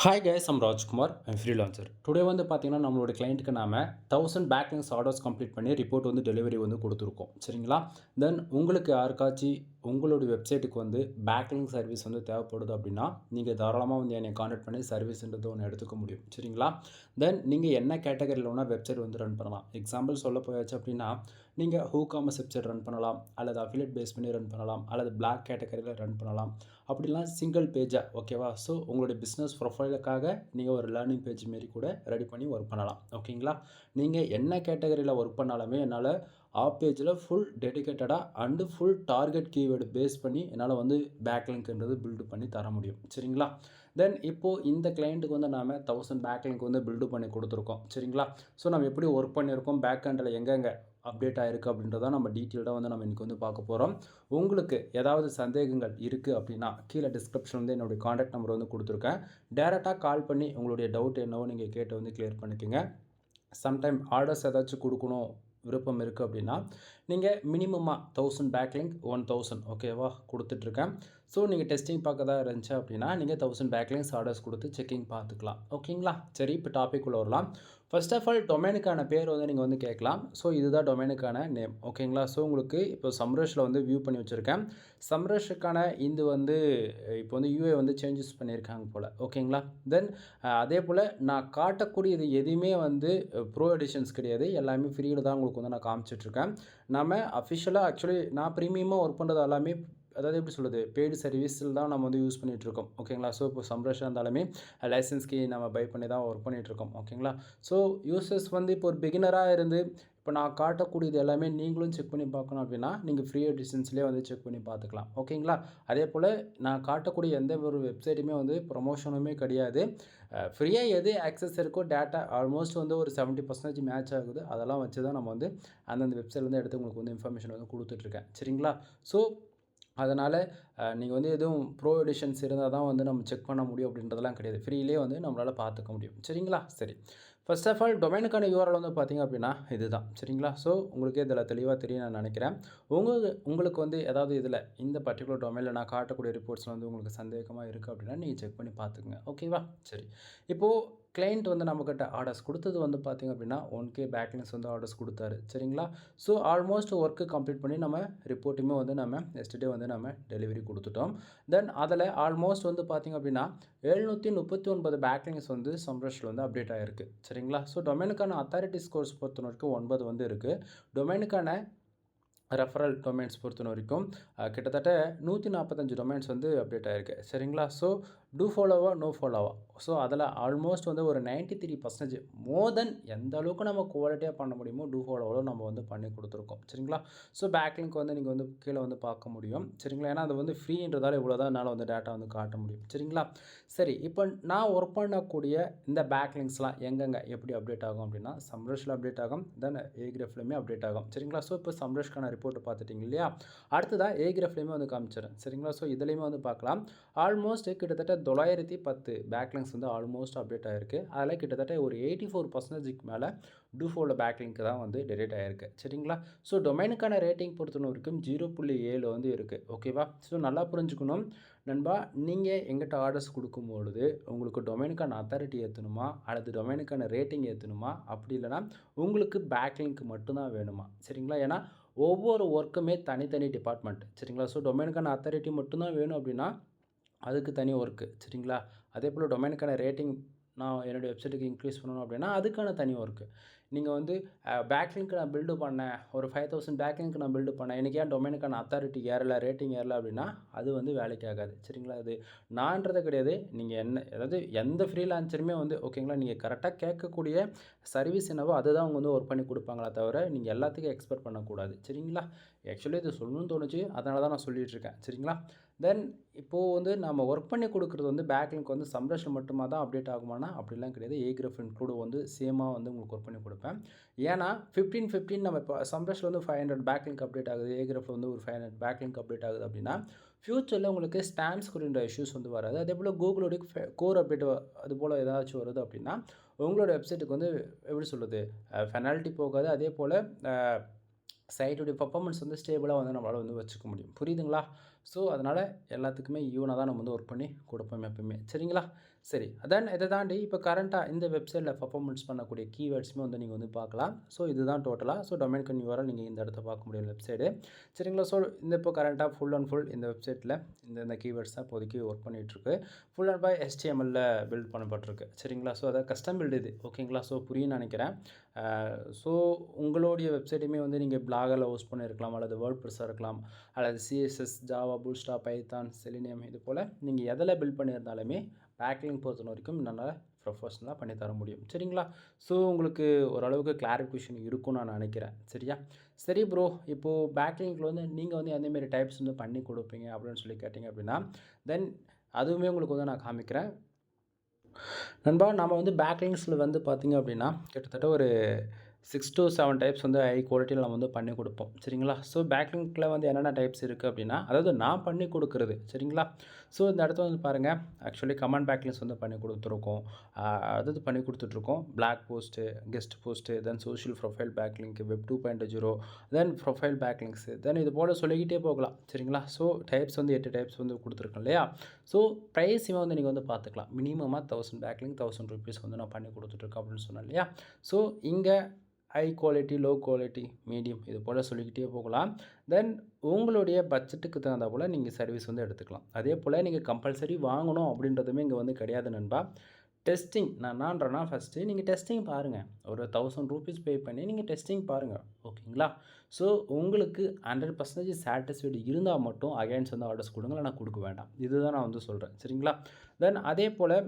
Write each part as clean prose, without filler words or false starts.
Hi guys, I'm Rajkumar. I'm freelancer. Today வந்து பார்த்தீங்கன்னா, நம்மளோட கிளைண்ட்டுக்கு நாம 1000 பேக்லிங்க்ஸ் ஆர்டர்ஸ் கம்ப்ளீட் பண்ணி ரிப்போர்ட் வந்து டெலிவரி வந்து கொடுத்துருக்கோம். சரிங்களா? தென் உங்களுக்கு யாருக்காச்சு உங்களுடைய வெப்சைட்டுக்கு வந்து பேக்லிங்க் சர்வீஸ் வந்து தேவைப்படுது அப்படின்னா, நீங்க தாராளமா வந்து என்னைய கான்டாக்ட் பண்ணி சர்வீஸ்ன்றது ஒண்ணு எடுத்துக்க முடியும். சரிங்களா? தென் நீங்க என்ன கேட்டகரியில வேணா வெப்சைட் வந்து ரன் பண்ணலாம். எக்ஸாம்பிள் சொல்ல போயாச்சு அப்படின்னா, நீங்க WooCommerce வெப்சைட் ரன் பண்ணலாம், அல்லது அஃபிலியேட் பேஸ் பண்ணி ரன் பண்ணலாம், அல்லது பிளாக் கேட்டகரியில ரன் பண்ணலாம். அப்படிலாம் சிங்கிள் பேஜா ஓகேவா? ஸோ உங்களுடைய பிஸ்னஸ் ப்ரொஃபைலுக்காக நீங்கள் ஒரு லேர்னிங் பேஜ் மாரி கூட ரெடி பண்ணி ஒர்க் பண்ணலாம். ஓகேங்களா? நீங்கள் என்ன கேட்டகரியில் ஒர்க் பண்ணாலுமே என்னால் ஆப் பேஜில் ஃபுல் டெடிகேட்டடாக and full target keyword base பண்ணி என்னால் வந்து பேக்லிங்க்ன்றது பில்டு பண்ணி தர முடியும். சரிங்களா? தென் இப்போது இந்த கிளைண்ட்டுக்கு வந்து நாம் 1000 பேக்லிங்க் வந்து பில்டு பண்ணி கொடுத்துருக்கோம். சரிங்களா? ஸோ நம்ம எப்படி ஒர்க் பண்ணியிருக்கோம், பேக் எண்டில் எங்கெங்கே அப்டேட் ஆகிருக்கு அப்படின்றத நம்ம டீட்டெயில்டாக வந்து நம்ம இன்றைக்கி வந்து பார்க்க போகிறோம். உங்களுக்கு ஏதாவது சந்தேகங்கள் இருக்குது அப்படின்னா கீழே டிஸ்கிரிப்ஷன் வந்து என்னுடைய காண்டாக்ட் நம்பர் வந்து கொடுத்துருக்கேன். டைரெக்டாக கால் பண்ணி உங்களுடைய டவுட் என்னவோ நீங்கள் கேட்டு வந்து கிளியர் பண்ணிக்கோங்க. சம்டைம் ஆர்டர்ஸ் ஏதாச்சும் கொடுக்கணும் விருப்பம் இருக்குது அப்படின்னா நீங்கள் மினிமமாக 1000 பேக்லிங்க் 1000 ஓகேவா கொடுத்துட்ருக்கேன். ஸோ நீங்கள் டெஸ்டிங் பார்க்கறதா இருந்துச்சு அப்படின்னா நீங்கள் 1000 பேக்லிங்க்ஸ் ஆர்டர்ஸ் கொடுத்து செக்கிங் பார்த்துக்கலாம். ஓகேங்களா? சரி, இப்போ டாபிக் உள்ள வரலாம். ஃபர்ஸ்ட் ஆஃப் ஆல் டொமைனுக்கான பேர் வந்து நீங்கள் வந்து கேட்கலாம். ஸோ இதுதான் டொமைனுக்கான நேம். ஓகேங்களா? ஸோ உங்களுக்கு இப்போ சம்ரஷில் வந்து வியூ பண்ணி வச்சுருக்கேன். சம்ரஷுக்கான இது வந்து இப்போ வந்து யூஏ வந்து சேஞ்சஸ் பண்ணியிருக்காங்க போல். ஓகேங்களா? தென் அதே போல் நான் காட்டக்கூடியது எதுவுமே வந்து ப்ரோ எடிஷன்ஸ் கிடையாது. எல்லாமே ஃப்ரீயில் தான் உங்களுக்கு வந்து நான் காமிச்சிட்ருக்கேன். நம்ம அஃபிஷியலாக ஆக்சுவலி நான் ப்ரீமியமாக ஒர்க் பண்ணுறது எல்லாமே அதாவது எப்படி சொல்லுது, பெய்டு சர்வீஸில் தான் நம்ம வந்து யூஸ் பண்ணிகிட்ருக்கோம். ஓகேங்களா? ஸோ இப்போ சம்ரஷா இருந்தாலுமே லைசன்ஸ்க்கு நம்ம பை பண்ணி தான் ஒர்க் பண்ணிகிட்ருக்கோம். ஓகேங்களா? ஸோ யூசர்ஸ் வந்து இப்போ ஒரு பிகினராக இருந்து இப்போ நான் காட்டக்கூடியது எல்லாமே நீங்களும் செக் பண்ணி பார்க்கணும் அப்படின்னா நீங்கள் ஃப்ரீ எடிஷன்ஸ்லேயே வந்து செக் பண்ணி பார்த்துக்கலாம். ஓகேங்களா? அதே போல் நான் காட்டக்கூடிய எந்த ஒரு வெப்சைட்டுமே வந்து ப்ரொமோஷனுமே கிடையாது. ஃப்ரீயாக எது ஆக்சஸ் இருக்கோ டேட்டா ஆல்மோஸ்ட் வந்து ஒரு 70% மேட்ச் ஆகுது. அதெல்லாம் வச்சு தான் நம்ம வந்து அந்தந்த வெப்சைட்லேருந்து எடுத்து உங்களுக்கு வந்து இன்ஃபர்மேஷன் வந்து கொடுத்துட்ருக்கேன். சரிங்களா? ஸோ அதனால் நீங்கள் வந்து எதுவும் ப்ரோ எடிஷன்ஸ் இருந்தால் தான் வந்து நம்ம செக் பண்ண முடியும் அப்படின்றதெல்லாம் கிடையாது. ஃப்ரீயிலே வந்து நம்மளால் பார்த்துக்க முடியும். சரிங்களா? சரி. ஃபர்ஸ்ட் ஆஃப் ஆல் டொமைனுக்கான யூஆர்எல் வந்து பார்த்தீங்க அப்படின்னா இதுதான். சரிங்களா? ஸோ உங்களுக்கே இதில் தெளிவாக தெரியும் நான் நினைக்கிறேன். உங்களுக்கு வந்து ஏதாவது இதில் இந்த பர்ட்டிகுலர் டொமைனில் நான் காட்டக்கூடிய ரிப்போர்ட்ஸில் வந்து உங்களுக்கு சந்தேகமாக இருக்குது அப்படின்னா நீங்கள் செக் பண்ணி பார்த்துக்குங்க. ஓகேவா? சரி. இப்போது கிளைண்ட் வந்து நம்மக்கிட்ட ஆர்டர்ஸ் கொடுத்தது வந்து பார்த்திங்க அப்படின்னா 1K பேக்லிங்க்ஸ் வந்து ஆர்டர்ஸ் கொடுத்தாரு. சரிங்களா? ஸோ ஆல்மோஸ்ட் ஒர்க்கு கம்ப்ளீட் பண்ணி நம்ம ரிப்போர்ட்டுமே வந்து நம்ம எஸ்டர்டே வந்து நம்ம டெலிவரி கொடுத்துட்டோம். தென் அதில் ஆல்மோஸ்ட் வந்து பார்த்திங்க அப்படின்னா 739 பேக்லிங்க்ஸ் வந்து சம்ரஷில் வந்து அப்டேட் ஆகிருக்கு. சரிங்களா? ஸோ டொமைனுக்கான அத்தாரிட்டி ஸ்கோர்ஸ் பொறுத்த வரைக்கும் 9 வந்து இருக்குது. டொமைனுக்கான ரெஃபரல் டொமைன்ஸ் பொறுத்த வரைக்கும் கிட்டத்தட்ட 145 டொமைன்ஸ் வந்து அப்டேட் ஆகிருக்கு. சரிங்களா? ஸோ டூ ஃபாலோவா நோ ஃபாலோவா ஸோ அதில் ஆல்மோஸ்ட் வந்து ஒரு 93% மோர் தென் எந்த அளவுக்கு நம்ம குவாலிட்டியாக பண்ண முடியுமோ டூ ஃபாலோவில் நம்ம வந்து பண்ணி கொடுத்துருக்கோம். சரிங்களா? ஸோ பேக்லிங்க் வந்து நீங்கள் வந்து கீழே வந்து பார்க்க முடியும். சரிங்களா? ஏன்னா அது வந்து ஃப்ரீன்றதால இவ்வளோ தான் என்னால் வந்து டேட்டா வந்து காட்ட முடியும். சரிங்களா? சரி, இப்போ நான் ஒர்க் பண்ணக்கூடிய இந்த பேக்லிங்க்ஸ்லாம் எங்கெங்கே எப்படி அப்டேட் ஆகும் அப்படின்னா சம்ரஷில் அப்டேட் ஆகும். தென் ஏகிராஃப்லையுமே அப்டேட் ஆகும். சரிங்களா? ஸோ இப்போ சம்ரஷ்க்கான ரிப்போர்ட் பார்த்துட்டிங்க இல்லையா? அடுத்ததாக ஏகிராஃப்லையுமே வந்து காமிச்சிடுறேன். சரிங்களா? ஸோ இதுலேயுமே வந்து பார்க்கலாம். ஆல்மோஸ்ட் கிட்டத்தட்ட 910 பேக்லிங்க்ஸ் வந்து ஆல்மோஸ்ட் அப்டேட் ஆகிருக்கு. அதில் கிட்டத்தட்ட ஒரு 84%க்கு மேலே டூஃபோவில் பேக்லிங்க் தான் வந்து டெலிட் ஆகிருக்கு. சரிங்களா? ஸோ டொமைனுக்கான ரேட்டிங் பொறுத்த வரைக்கும் 0.7 வந்து இருக்குது. ஓகேவா? ஸோ நல்லா புரிஞ்சுக்கணும் நண்பா, நீங்கள் எங்கிட்ட ஆர்டர்ஸ் கொடுக்கும்பொழுது உங்களுக்கு டொமைனுக்கான அத்தாரிட்டி ஏற்றணுமா அல்லது டொமைனுக்கான ரேட்டிங் ஏற்றணுமா, அப்படி இல்லைனா உங்களுக்கு பேக்லிங்க் மட்டும்தான் வேணுமா? சரிங்களா? ஏன்னா ஒவ்வொரு ஒர்க்குமே தனித்தனி டிபார்ட்மெண்ட். சரிங்களா? ஸோ டொமைனுக்கான அத்தாரிட்டி மட்டும்தான் வேணும் அப்படின்னா அதுக்கு தனி ஒர்க்கு. சரிங்களா? அதே போல் டொமைனுக்கான ரேட்டிங் நான் என்னுடைய வெப்சைட்டுக்கு இன்க்ரீஸ் பண்ணணும் அப்படின்னா அதுக்கான தனி ஒர்க்கு. நீங்கள் வந்து பேக்லிங்க் நான் பில்டு பண்ணேன், ஒரு 5000 பேக்லிங்க் நான் பில்டு பண்ணேன், எனக்கு ஏன் டொமைனுக்கான அத்தாரிட்டி ஏறல, ரேட்டிங் ஏறல அப்படின்னா அது வந்து வேலைக்கு ஆகாது. சரிங்களா? அது நான்றதே கிடையாது. நீங்கள் என்ன அதாவது எந்த ஃப்ரீலான்சருமே வந்து ஓகேங்களா, நீங்கள் கரெக்டாக கேட்கக்கூடிய சர்வீஸ் என்னவோ அதுதான் அவங்க வந்து ஒர்க் பண்ணி கொடுப்பாங்களே தவிர நீங்கள் எல்லாத்துக்கும் எக்ஸ்பெக்ட் பண்ணக்கூடாது. சரிங்களா? ஆக்சுவலி இது சொல்லணும்னு தோணுச்சு, அதனால தான் நான் சொல்லிகிட்ருக்கேன். சரிங்களா? தென் இப்போது வந்து நம்ம ஒர்க் பண்ணி கொடுக்குறது வந்து பேக்லிங்க் வந்து சம்ரஷில் மட்டுமா தான் அப்டேட் ஆகுமானா அப்படிலாம் கிடையாது. ஏகிராஃப் இன்க்ளூட் வந்து சேமாக வந்து உங்களுக்கு ஒர்க் பண்ணி கொடுப்பேன். ஏன்னா 15 நம்ம இப்போ சம்ரஷில் வந்து 500 பேக்லிங்க் அப்டேட் ஆகுது, ஏகிராஃபில் வந்து ஒரு 500 பேக்லிங்க் அப்டேட் ஆகுது அப்படின்னா ஃப்யூச்சரில் உங்களுக்கு ஸ்டாம்ப்ஸ் குறின்ற இஷ்யூஸ் வந்து வராது. அதே போல் கூகுளோடைய கோர் அப்டேட் அது போல் ஏதாச்சும் வருது அப்படின்னா உங்களோட வெப்சைட்டுக்கு வந்து எப்படி சொல்கிறது, பெனால்ட்டி போகாது. அதே போல் சைட்டுடைய பெர்ஃபார்மன்ஸ் வந்து ஸ்டேபிளாக வந்து நம்மளால் வந்து வச்சுக்க முடியும். புரியுதுங்களா? ஸோ அதனால் எல்லாத்துக்குமே ஈவனாக தான் நம்ம வந்து ஒர்க் பண்ணி கொடுப்போம் எப்பவுமே. சரிங்களா? சரி. தென் இதை தாண்டி இப்போ கரண்ட்டாக இந்த வெப்சைட்டில் பெர்ஃபார்மன்ஸ் பண்ணக்கூடிய கீவேர்ட்ஸுமே வந்து நீங்கள் வந்து பார்க்கலாம். ஸோ இதுதான் டோட்டலாக. ஸோ டொமைன் கன் யூஆர்எல் நீங்கள் இந்த இடத்த பார்க்க முடியும் வெப்சைட்டு. சரிங்களா? ஸோ இந்த இப்போ கரண்ட்டாக ஃபுல் அண்ட் ஃபுல் இந்த வெப்சைட்டில் இந்த கீவேர்ட்ஸ் தான் இப்போதைக்கு ஒர்க் பண்ணிகிட்ருக்கு. Full and by HTML build பண்ணப்பட்டிருக்கு. சரிங்களா? ஸோ அதை கஸ்டம் பில்டு இது. ஓகேங்களா? ஸோ புரியும்னு நினைக்கிறேன். ஸோ உங்களுடைய வெப்சைட்டுமே வந்து நீங்கள் பிளாகில் ஹோஸ்ட் பண்ணியிருக்கலாம், அல்லது வேர்ட்பிரஸ்ஸாக இருக்கலாம், அல்லது CSS, Java, bootstrap, Python, selenium இது போல் நீங்கள் எதில் பில்ட் பண்ணியிருந்தாலுமே பேக்லிங்க் பொறுத்த வரைக்கும் என்னால் ப்ரொஃபஷனலாக பண்ணி தர முடியும். சரிங்களா? ஸோ உங்களுக்கு ஓரளவுக்கு கிளாரிஃபிகேஷன் இருக்கும்னு நான் நினைக்கிறேன். சரியா? சரி ப்ரோ, இப்போது பேக்லிங்கில் வந்து நீங்கள் வந்து எந்தமாரி டைப்ஸ் வந்து பண்ணி கொடுப்பீங்க அப்படின்னு சொல்லி கேட்டிங்க அப்படின்னா, தென் அதுவுமே உங்களுக்கு வந்து நான் காமிக்கிறேன். நண்பா, நம்ம வந்து பேக்லிங்ஸில் வந்து பார்த்திங்க அப்படின்னா கிட்டத்தட்ட ஒரு 6 to 7 டைப்ஸ் வந்து ஹை குவாலிட்டியில் நம்ம வந்து பண்ணி கொடுப்போம். சரிங்களா? ஸோ பேக்லிங்கில் வந்து என்னென்ன டைப்ஸ் இருக்குது அப்படின்னா, அதாவது நான் பண்ணி கொடுக்குறது. சரிங்களா? ஸோ இந்த இடத்துல வந்து பாருங்கள், ஆக்சுவலி கமெண்ட் பேக்லிங்ஸ் வந்து பண்ணி கொடுத்துருக்கோம். அதாவது பண்ணி கொடுத்துட்ருக்கோம். Blog post, guest post, then social profile backlink, web 2.0, then profile backlinks, then இது போல் சொல்லிக்கிட்டே போகலாம். சரிங்களா? ஸோ டைப்ஸ் வந்து 8 டைப்ஸ் வந்து கொடுத்துருக்கோம் இல்லையா? ஸோ ப்ரைஸுமே வந்து நீங்கள் வந்து பார்த்துக்கலாம். மினிமமாக 1000 பேக்லிங்க் ₹1000 வந்து நான் பண்ணி கொடுத்துட்ருக்கேன் அப்படின்னு சொன்னேன் இல்லையா? ஸோ இங்கே high quality, low quality, medium இது போல் சொல்லிக்கிட்டே போகலாம். தென் உங்களுடைய பட்ஜெட்டுக்கு தகுந்த போல் நீங்கள் சர்வீஸ் வந்து எடுத்துக்கலாம். அதே போல் நீங்கள் கம்பல்சரி வாங்கணும் அப்படின்றதுமே இங்கே வந்து கிடையாது நண்பா. டெஸ்டிங் நான் என்னன்றேன்னா, ஃபஸ்ட்டு நீங்கள் டெஸ்டிங் பாருங்கள். ஒரு ₹1000 பே பண்ணி நீங்கள் டெஸ்டிங் பாருங்கள். ஓகேங்களா? ஸோ உங்களுக்கு 100% சாட்டிஸ்ஃபைடு இருந்தால் மட்டும் அகைன்ஸ் வந்து ஆர்டர்ஸ் கொடுங்க, இல்லைனா கொடுக்க வேண்டாம். இதுதான் நான் வந்து சொல்கிறேன். சரிங்களா? தென் அதே போல்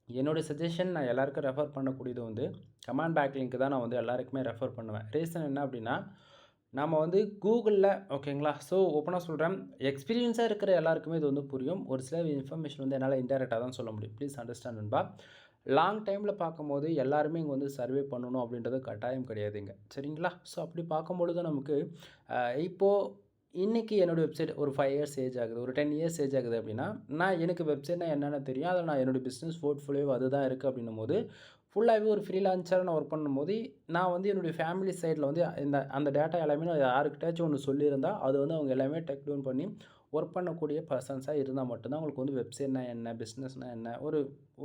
என்னுடைய சஜஷன் நான் எல்லாருக்கும் ரெஃபர் பண்ணக்கூடியது வந்து கமாண்ட் பேக்லிங்க்கு தான் நான் வந்து எல்லாருக்குமே ரெஃபர் பண்ணுவேன். ரீசன் என்ன அப்படின்னா, நம்ம வந்து கூகுளில் ஓகேங்களா? ஸோ ஓப்பனாக சொல்கிறேன், எக்ஸ்பீரியன்ஸாக இருக்கிற எல்லாருக்குமே இது வந்து புரியும். ஒரு சில இன்ஃபர்மேஷன் வந்து என்னால் இன்டெரக்டாக தான் சொல்ல முடியும். ப்ளீஸ் அண்டர்ஸ்டாண்ட் நண்பா. லாங் டைமில் பார்க்கும்போது எல்லாருமே இங்கே வந்து சர்வே பண்ணணும் அப்படின்றது கட்டாயம் கிடையாதுங்க. சரிங்களா? ஸோ அப்படி பார்க்கும்பொழுது நமக்கு இப்போது இன்றைக்கி என்னோடய வெப்சைட் ஒரு 5 இயர்ஸ் ஏஜ் ஆகுது, ஒரு 10 இயர்ஸ் ஏஜ் ஆகுது அப்படின்னா, நான் எனக்கு வெப்சைட்னா என்னென்ன தெரியும், அதில் நான் என்னோடய பிஸ்னஸ் போர்ட்ஃபோலியோ அதுதான் இருக்குது அப்படின்னும்போது, ஃபுல்லாகவே ஒரு ஃப்ரீலான்சராக நான் ஒர்க் பண்ணும்போது, நான் வந்து என்னுடைய ஃபேமிலி சைடில் வந்து அந்த டேட்டா எல்லாமே நான் யாருக்கிட்டாச்சும் ஒன்று சொல்லியிருந்தா, அது வந்து அவங்க எல்லாமே டேக் டவுன் பண்ணி ஒர்க் பண்ணக்கூடிய பர்சன்ஸாக இருந்தால் மட்டும்தான் உங்களுக்கு வந்து வெப்சைட்னா என்ன, பிஸ்னஸ்னால் என்ன,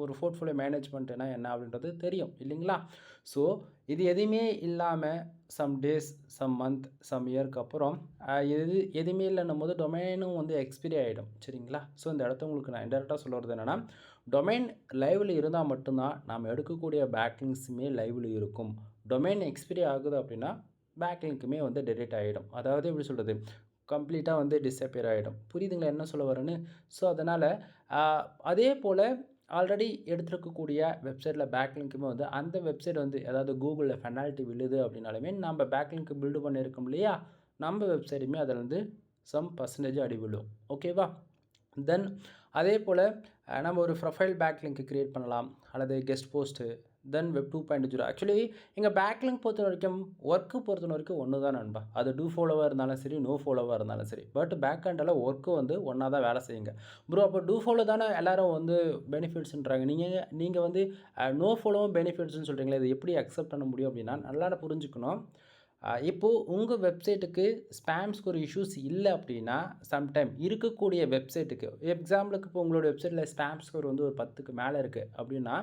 ஒரு போர்ட்ஃபோலியோ மேனேஜ்மெண்ட்னா என்ன அப்படின்றது தெரியும் இல்லைங்களா? ஸோ இது எதுவுமே இல்லாமல் some days, some month, some இயருக்கு அப்புறம் எதுவுமே இல்லைன்னும் போது டொமைனும் வந்து எக்ஸ்பைரி ஆகிடும். சரிங்களா? ஸோ இந்த இடத்த உங்களுக்கு நான் இன்டெரக்டாக சொல்ல வரது என்னென்னா, டொமைன் லைவில் இருந்தால் மட்டும்தான் நாம் எடுக்கக்கூடிய பேக்லிங்ஸுமே லைவில் இருக்கும். டொமைன் எக்ஸ்பைரி ஆகுது அப்படின்னா பேக்லிங்க்குமே வந்து டெலிட் ஆகிடும். அதாவது எப்படி சொல்கிறது, கம்ப்ளீட்டாக வந்து டிஸப்பியர் ஆகிடும். புரியுதுங்களா என்ன சொல்ல வரேன்னு? ஸோ அதனால் அதே போல் ஆல்ரெடி எடுத்துருக்கக்கூடிய வெப்சைட்டில் பேக்லிங்க்குமே வந்து அந்த வெப்சைட் வந்து அதாவது கூகுளில் பெனால்ட்டி விழுது அப்படின்னாலுமே நம்ம பேக்லிங்க்கு பில்டு பண்ணியிருக்கோம் இல்லையா, நம்ம வெப்சைட்டுமே அதில் வந்து சம் பர்சன்டேஜ் அடி விழும். ஓகேவா? தென் அதே போல் நம்ம ஒரு ப்ரொஃபைல் பேக்லிங்க் க்ரியேட் பண்ணலாம், அல்லது கெஸ்ட் போஸ்ட்டு, தென் வெப் 2.0. ஆக்சுவலி எங்கள் பேக்லிங்க் பொறுத்த வரைக்கும் ஒர்க்கு பொறுத்த வரைக்கும் ஒன்று தான் நண்பா. அது டூ ஃபாலோவாக இருந்தாலும் சரி, நோ ஃபாலோவாக இருந்தாலும் சரி. பட் பேக் எண்டில் ஒர்க்கு வந்து ஒன்றா தான் வேலை செய்யுங்க. ப்ரோ அப்போ டூ ஃபாலோ தானே எல்லோரும் வந்து பெனிஃபிட்ஸ்ன்றாங்க. நீங்கள் வந்து நோ ஃபாலோவும் பெனிஃபிட்ஸ்னு சொல்கிறீங்களா, இது எப்படி அக்செப்ட் பண்ண முடியும் அப்படின்னா, நல்லா புரிஞ்சுக்கணும். இப்போது உங்கள் வெப்சைட்டுக்கு ஸ்பேம் ஸ்கோர் இஷ்யூஸ் இல்லை அப்படின்னா, சம்டைம் இருக்கக்கூடிய வெப்சைட்டுக்கு எக்ஸாம்பிளுக்கு இப்போ உங்களோட வெப்சைட்டில் ஸ்பேம் ஸ்கோர் வந்து ஒரு 10க்கு மேலே இருக்குது அப்படின்னா,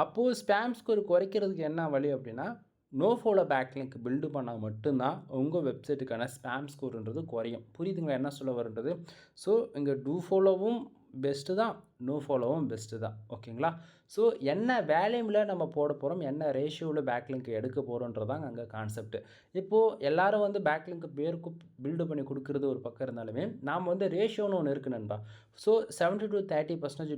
அப்போது ஸ்பேம் ஸ்கோர் குறைக்கிறதுக்கு என்ன வழி அப்படின்னா, நோ ஃபாலோ பேக்லிங்க் பில்டு பண்ணால் மட்டும்தான் உங்கள் வெப்சைட்டுக்கான ஸ்பேம் ஸ்கோர்ன்றது குறையும். புரியுதுங்களா என்ன சொல்ல வருன்றது? ஸோ இங்கே டூ ஃபாலோவும் பெஸ்ட்டு தான், நோ ஃபாலோவும் பெஸ்ட்டு தான். ஓகேங்களா? ஸோ என்ன வேல்யூமில் நம்ம போட போகிறோம், என்ன ரேஷியோவில் பேக்லிங்க் எடுக்க போகிறோன்றதாங்க அங்கே கான்செப்ட். இப்போது எல்லாரும் வந்து பேக்லிங்க் பேருக்கு பில்டு பண்ணி கொடுக்குறது ஒரு பக்கம் இருந்தாலுமே, நாம் வந்து ரேஷியோன்னு ஒன்று இருக்குது நண்பா. ஸோ 70 to 30%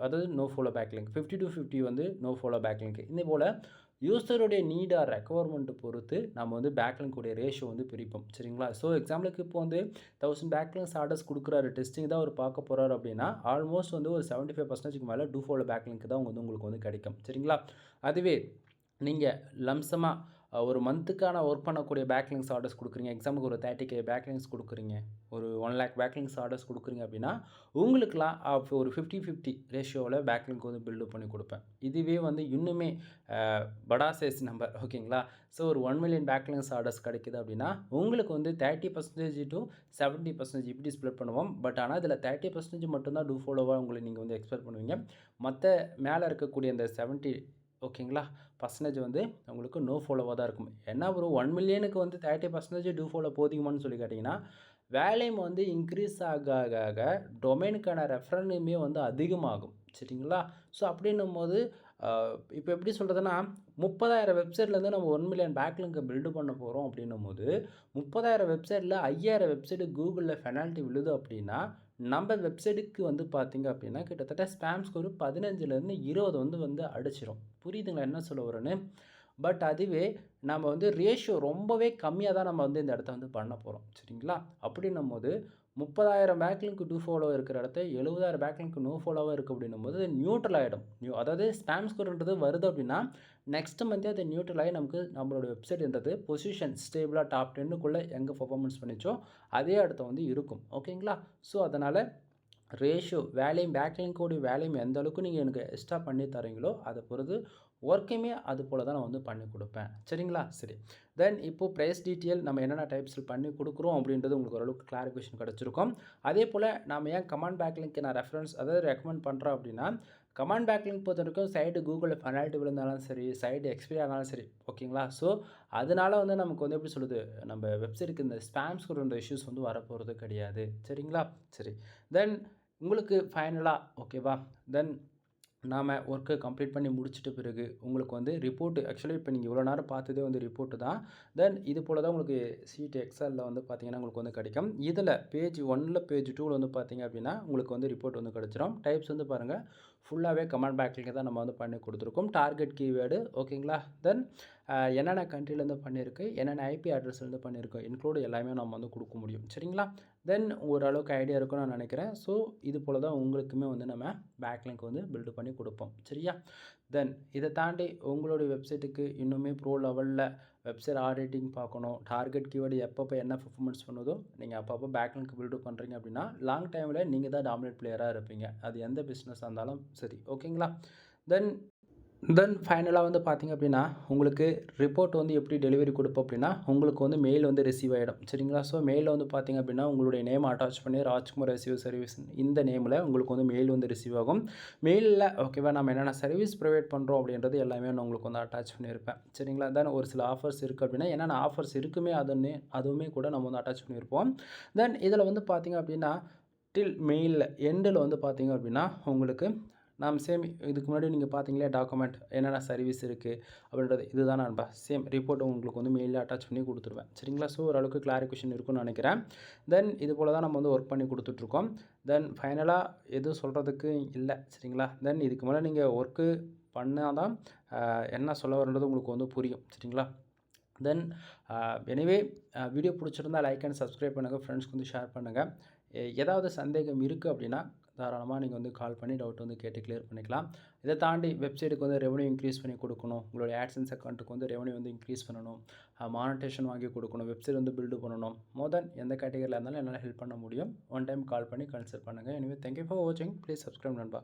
அதாவது நோ ஃபாலோ பேக்லிங்க், 50 to 50 வந்து நோ ஃபாலோ பேக்லிங்க். இதே போல் யூஸருடைய நீட் ஆர் ரெக்குவயர்மெண்ட்டு பொறுத்து நம்ம வந்து பேக்லிங்க்குடைய ரேஷியோ வந்து பிரிப்போம். சரிங்களா? ஸோ எக்ஸாம்பிளுக்கு இப்போ வந்து 1000 பேக்லிங்க்ஸ் ஆர்டர்ஸ் கொடுக்குறாரு, டெஸ்டிங் தான் அவர் பார்க்க போகிறாரு அப்படின்னா, ஆல்மோஸ்ட் வந்து ஒரு 75% மேலே டூ ஃபாலோ பேக்லிங்க் தான் உங்களுக்கு வந்து கிடைக்கும். சரிங்களா? அதுவே நீங்கள் லம்சமாக ஒரு மந்த்துக்கான ஒர்க் பண்ணக்கூடிய பேக்லிங்ஸ் ஆர்டர்ஸ் கொடுக்குறீங்க. எக்ஸாம்பிளுக்கு ஒரு 30K பேக்லிங்ஸ் கொடுக்குறீங்க. ஒரு 1 லேக் பேக்லிங்ஸ் ஆர்டர்ஸ் கொடுக்குறீங்க அப்படின்னா, உங்களுக்குலாம் ஒரு 50-50 ரேஷியோவில் பேக்லிங்க் வந்து பில்டப் பண்ணி கொடுப்பேன். இதுவே வந்து இன்னுமே படா சைஸ் நம்பர் ஓகேங்களா? ஸோ ஒரு 1 மில்லியன் பேக்லிங்ஸ் ஆர்டர்ஸ் கிடைக்குது அப்படின்னா, உங்களுக்கு வந்து 30% to 70% இப்படி ஸ்ப்ளிட் பண்ணுவோம். பட் ஆனால் இதில் 30% மட்டும் தான் டூ ஃபாலோவாக உங்களை நீங்கள் வந்து எக்ஸ்பெக்ட் பண்ணுவீங்க. மற்ற மேலே இருக்கக்கூடிய இந்த 70 ஓகேங்களா பர்சன்டேஜ் வந்து உங்களுக்கு நோ ஃபாலோவாக தான் இருக்கும். என்ன ஒரு 1 மில்லியனுக்கு வந்து 30% டூ ஃபாலோ போதிக்குமான்னு சொல்லி கேட்டிங்கன்னா, வேல்யூம் வந்து இன்க்ரீஸ் ஆக ஆக ஆக டொமைனுக்கான ரெஃபரன்ஸுமே வந்து அதிகமாகும். சரிங்களா? ஸோ அப்படின்னும்போது இப்போ எப்படி சொல்கிறதுனா 30,000 வெப்சைட்லேருந்து நம்ம 1 மில்லியன் பேக்லிங்கை பில்டு பண்ண போகிறோம் அப்படின்னும்போது 30,000 வெப்சைட்டில் 5,000 வெப்சைட்டு கூகுளில் பெனால்ட்டி விழுது அப்படின்னா, நம்ம வெப்சைட்டுக்கு வந்து பார்த்திங்க அப்படின்னா கிட்டத்தட்ட ஸ்பேம் ஸ்கோர் 15லேருந்து 20 வந்து அடிச்சிடும். புரியுதுங்களா என்ன சொல்ல வரேன்னு? பட் அதுவே நம்ம வந்து ரேஷியோ ரொம்பவே கம்மியாக தான் நம்ம வந்து இந்த இடத்த வந்து பண்ண போகிறோம். சரிங்களா? அப்படின்னும்போது 30,000 பேக்லிங்க் டூ ஃபாலோ இருக்கிற இடத்த 70,000 பேக்லிங்க் நோ ஃபாலோவாக இருக்குது அப்படின்னும்போது நியூட்ரல் ஆகிடும். அதாவது ஸ்பேம் ஸ்கோர்ன்றது வருது அப்படின்னா நெக்ஸ்ட் மந்த்தே அது நியூட்ரல் ஆகி நமக்கு நம்மளோட வெப்சைட்ன்றது பொசிஷன் ஸ்டேபிளாக டாப் 10க்குள்ளே எங்கே பர்ஃபார்மன்ஸ் பண்ணிச்சோ அதே இடத்த வந்து இருக்கும். ஓகேங்களா? ஸோ அதனால் ரேஷியோ வேல்யூம் பேக்லிங்கோடைய வேல்யூம் எந்த அளவுக்கு நீங்கள் எனக்கு எக்ஸ்ட்ரா பண்ணி தரீங்களோ அதை பொறுத்து ஒர்க்கையுமே அது போல் தான் நான் வந்து பண்ணி கொடுப்பேன். சரிங்களா? சரி. தென் இப்போது ப்ரைஸ் டீட்டெயில் நம்ம என்னென்ன டைப்ஸில் பண்ணி கொடுக்குறோம் அப்படின்றது உங்களுக்கு ஓரளவுக்கு கிளாரிஃபிகேஷன் கிடச்சிருக்கும். அதே போல் நாம் ஏன் கமாண்ட் பேக்லிங்க்கு நான் ரெஃபரன்ஸ் அதாவது ரெக்கமெண்ட் பண்ணுறோம் அப்படின்னா, கமாண்ட் பேக்லிங்க் பொறுத்த வரைக்கும் சைடு கூகுளில் பெனால்ட்டி விழுந்தாலும் சரி, சைடு எக்ஸ்பைரி ஆனாலும் சரி ஓகேங்களா? ஸோ அதனால் வந்து நமக்கு வந்து எப்படி சொல்லுது, நம்ம வெப்சைட்டுக்கு இந்த ஸ்பேம் ஸ்கோர்ன்ற இஷ்யூஸ் வந்து வரப்போகிறது கிடையாது. சரிங்களா? சரி. தென் உங்களுக்கு ஃபைனலாக ஓகேவா? தென் நாம் ஒர்க்கு கம்ப்ளீட் பண்ணி முடிச்சிட்ட பிறகு உங்களுக்கு வந்து ரிப்போர்ட்டு ஆக்சுவலி இப்போ நீங்கள் இவ்வளோ நேரம் பார்த்ததே வந்து ரிப்போர்ட்டு தான். தென் இது போல் தான் உங்களுக்கு ஷீட் எக்ஸலில் வந்து பார்த்தீங்கன்னா உங்களுக்கு வந்து கிடைக்கும். இதில் பேஜ் 1ல் பேஜ் 2ல் வந்து பார்த்தீங்க அப்படின்னா உங்களுக்கு வந்து ரிப்போர்ட் வந்து கிடச்சிரும். டைப்ஸ் வந்து பாருங்கள் ஃபுல்லாகவே கமாண்ட் பேக்லிங்க் தான் நம்ம வந்து பண்ணி கொடுத்துருக்கோம். டார்கெட் கீவேர்டு ஓகேங்களா? தென் என்னென்ன கண்ட்ரிலேருந்து பண்ணியிருக்கு, என்னென்ன ஐபி அட்ரஸ்லேருந்து பண்ணியிருக்கோம் இன்க்ளூடு எல்லாமே நம்ம வந்து கொடுக்க முடியும். சரிங்களா? தென் ஓரளவுக்கு ஐடியா இருக்கும்னு நான் நினைக்கிறேன். ஸோ இது போல் தான் உங்களுக்குமே வந்து நம்ம பேக்லிங்க் வந்து பில்டு பண்ணி கொடுப்போம். சரியா? தென் இதை தாண்டி உங்களுடைய வெப்சைட்டுக்கு இன்னுமே ப்ரோ லெவலில் வெப்சைட் ஆடிட்டிங் பார்க்கணும், டார்கெட் கீவேர்டு எப்பப்போ என்ன பெர்ஃபார்மன்ஸ் பண்ணுதோ நீங்கள் அப்பப்போ பேக்லிங்க் பில்டு பண்ணுறீங்க அப்படின்னா லாங் டைமில் நீங்கள் தான் டாமினேட் பிளேயராக இருப்பீங்க. அது எந்த பிஸ்னஸாக இருந்தாலும் சரி. ஓகேங்களா? தென் ஃபைனலாக வந்து பார்த்திங்க அப்படின்னா உங்களுக்கு ரிப்போர்ட் வந்து எப்படி டெலிவரி கொடுப்போம் அப்படின்னா உங்களுக்கு வந்து மெயில் வந்து ரிசீவ் ஆகிடும். சரிங்களா? ஸோ மெயிலில் வந்து பார்த்திங்க அப்படின்னா உங்களுடைய நேம் அட்டாச் பண்ணி ராஜ்குமார் எஸ்இஓ சர்வீஸ் இந்த நேமில் உங்களுக்கு வந்து மெயில் வந்து ரிசீவ் ஆகும். மெயிலில் ஓகேவா நம்ம என்னென்ன சர்வீஸ் ப்ரொவைட் பண்ணுறோம் அப்படின்றது எல்லாமே நான் உங்களுக்கு வந்து அட்டாச் பண்ணியிருப்பேன். சரிங்களா? தென் ஒரு சில ஆஃபர்ஸ் இருக்குது அப்படின்னா என்னென்ன ஆஃபர்ஸ் இருக்குமே அதுவுமே கூட நம்ம வந்து அட்டாச் பண்ணியிருப்போம். தென் இதில் வந்து பார்த்திங்க அப்படின்னா டில் மெயிலில் எண்டில் வந்து பார்த்திங்க அப்படின்னா உங்களுக்கு நாம் சேம் இதுக்கு முன்னாடி நீங்கள் பார்த்தீங்களே டாக்குமெண்ட் என்னென்ன சர்வீஸ் இருக்குது அப்படின்றது இதுதான் நண்பா. சேம் ரிப்போர்ட் உங்களுக்கு வந்து மெயிலில் அட்டாச் பண்ணி கொடுத்துருவேன். சரிங்களா? ஸோ ஓரளவுக்கு கிளாரிஃபிகேஷன் இருக்குன்னு நினைக்கிறேன். தென் இது போல் தான் நம்ம வந்து ஒர்க் பண்ணி கொடுத்துட்ருக்கோம். தென் ஃபைனலாக எதுவும் சொல்கிறதுக்கு இல்லை. சரிங்களா? தென் இதுக்கு மேலே நீங்கள் ஒர்க்கு பண்ணால் தான் என்ன சொல்ல வரன்றது உங்களுக்கு வந்து புரியும். சரிங்களா? தென் எனிவே வீடியோ பிடிச்சிருந்தா லைக் அண்ட் சப்ஸ்கிரைப் பண்ணுங்கள், ஃப்ரெண்ட்ஸ்க்கு வந்து ஷேர் பண்ணுங்கள். ஏதாவது சந்தேகம் இருக்குது அப்படின்னா தாராளமாக நீங்கள் வந்து கால் பண்ணி டவுட் வந்து கேட்டு கிளியர் பண்ணிக்கலாம். இதை தாண்டி வெப்சைட்டுக்கு வந்து ரெவன்யூ இன்க்ரீஸ் பண்ணி கொடுக்கணும், உங்களுடைய ஆட்சன்ஸ் அக்கௌண்ட்டுக்கு வந்து ரெவன்யூ வந்து இன்க்ரீஸ் பண்ணணும், மானிட்டேஷன் வாங்கி கொடுக்கணும், வெப்சைட் வந்து பில்டு பண்ணணும், எந்த கேட்டகரியில் இருந்தாலும் என்னால் ஹெல்ப் பண்ண முடியும். ஒன் டைம் கால் பண்ணி கன்சல்ட் பண்ணுங்கள். எனிவே தேங்க்யூ ஃபார் வாட்சிங். ப்ளீஸ் சப்ஸ்கிரைப் நண்பா.